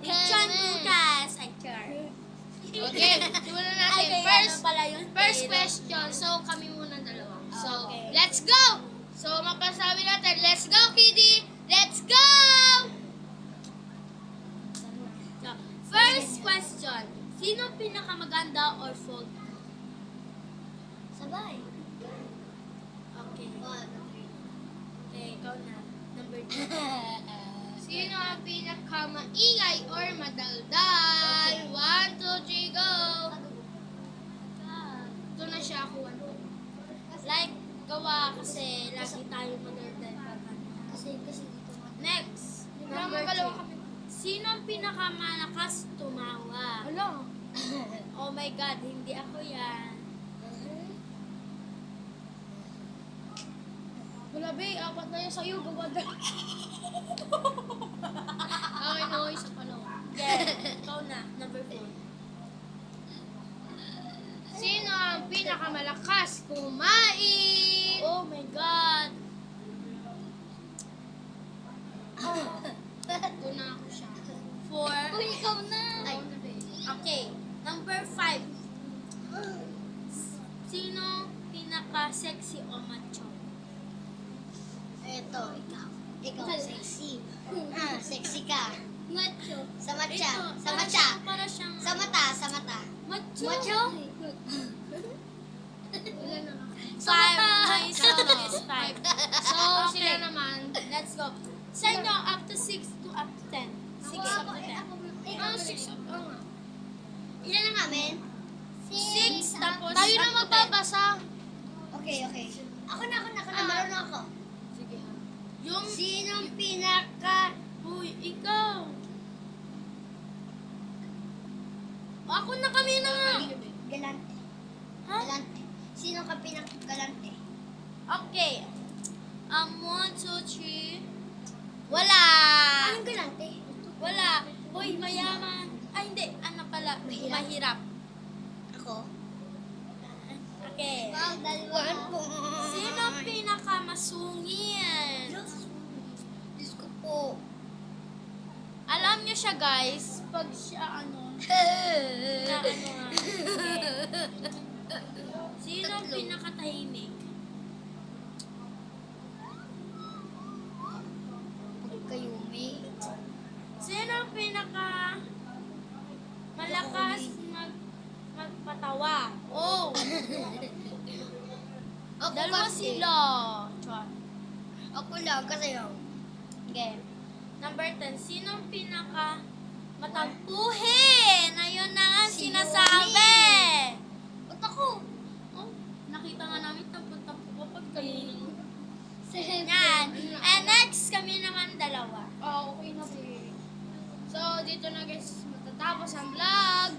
Lechon bukas. Ay, char. Okay, simulan natin. Okay, First, ano pala yun? first Pero- question. So, kami muna dalawa. So, Okay. let's go! So, mapasabi natin, let's go, Kitty! Let's go! So, first question. Sino pinakamaganda or fault? Sabay. Okay. One, Okay, ikaw na. Number 2. Sino ang pinakamaingay or madaldal? 1, 2, 3, go! Ito na siya ako. Like, gawa kasi lagi tayo madaldal. Kasi dito man. Next. Wala Number mga dalawa 3. kami. Sino ang pinakamalakas tumawa? Ano? Oh my God, hindi ako yan. Wala, be. Apat na yun sa'yo. Gawa na. Okay, no. Isa pa lang. Okay, ikaw na. Number 4. Sino ang pinakamalakas kumain? Oh my God. Ito na ako siya. 4. Uy, ikaw na. Ay, na, be. Okay, number 5. Sino pinaka-sexy o macho? Eto, ikaw. Ikaw, sexy. Sexy ka. Macho. Sa matcha. Ito, Sa para matcha. siyang- Para siyang... Sa mata, sa mata. Macho. Macho? Wala na ako. 5. My song is 5. So, Okay. sila naman. Let's go. Sa inyo, up to 6 to up to 10. 6 up to 10. Ah, 6 up. Oo nga. Ilan na namin? 6 tapos Tayo na up to 10. magbabasa. Okay, okay. Ako na. Marunong ako. Sige ha. Yung... Sinong pinaka... Uy, ikaw. Ako na kami na nga. Galante. Ha? Galante. Sino ka pinaka-galante? Okay. 1, 2, 3. Wala. Anong galante? Wala. Uy, mayaman. Ay, hindi. Ano pala? Mahirap. Mahirap. Ako. Okay. One point. Sino pinakamasungin? Diyos ko po. Alam niyo siya, guys. Pag siya, na nga. Okay. Sino ang Tatlo. pinakatahimik? Pagkayumi. Sino ang pinaka malakas magpatawa? Oh, Ako dalawa kasi. sila. Char. Ako lang kasi yun. Okay. Number 10. Sino ang pinaka matampuhin? Ayun na nga Si sinasabi. Ba't ako? Oh, nakita nga namin tampo-tampo kapag kanina. Seven. Yan. And next, kami naman dalawa. Okay na, be. So, dito na guys matatapos ang vlog.